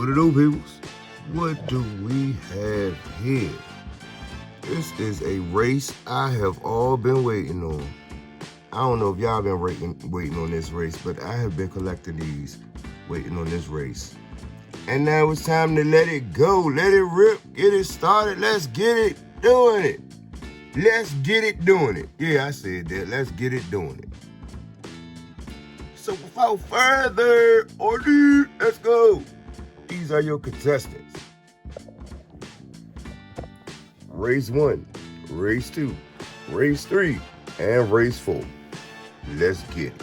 What it do, peoples? What do we have here? This is a race I have all been waiting on. I don't know if y'all been waiting on this race, but I have been collecting these, waiting on this race. And now it's time to let it go, let it rip, get it started. Let's get it doing it. Let's get it doing it. Yeah, I said that. Let's get it doing it. So without further ado, let's go. These are your contestants. Race 1, Race 2, Race 3, and Race 4. Let's get it.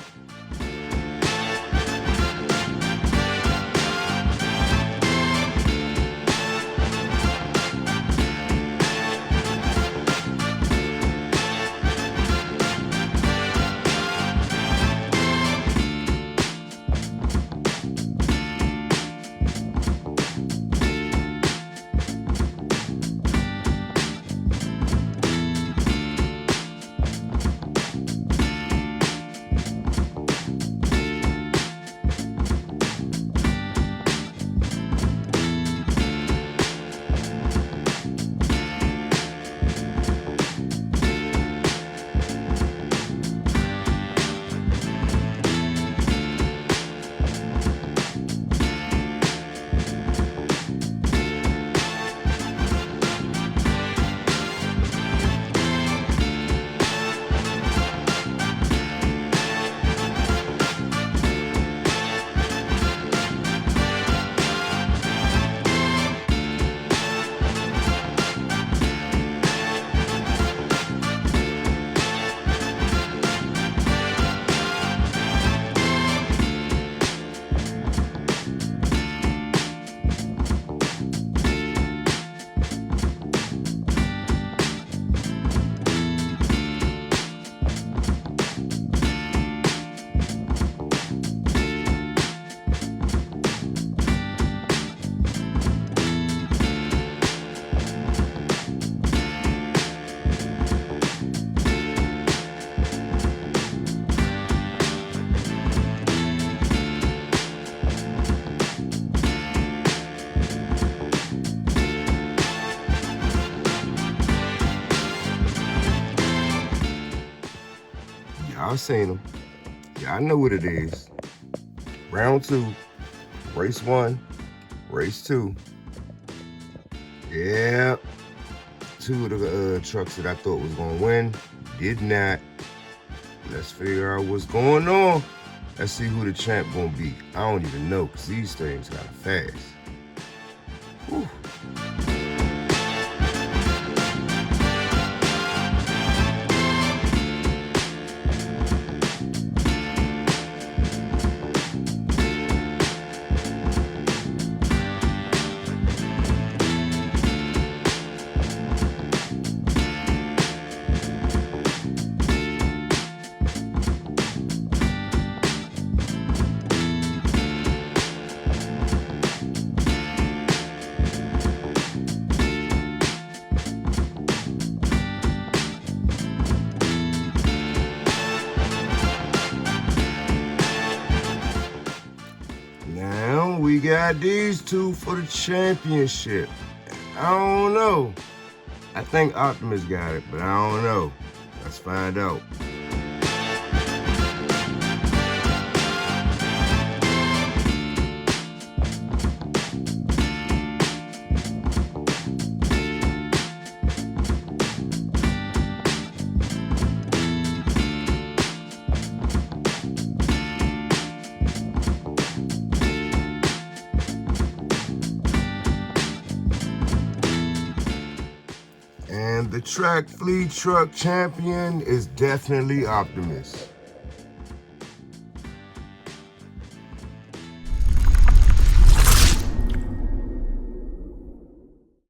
Y'all seen them. Y'all know what it is. Round 2, Race 1, Race 2. Yeah. 2 of the trucks that I thought was going to win did not. Let's figure out what's going on. Let's see who the champ going to be. I don't even know because these things got fast. Whew. Now we got these two for the championship. I don't know. I think Optimus got it, but I don't know. Let's find out. And the track fleet truck champion is definitely Optimus.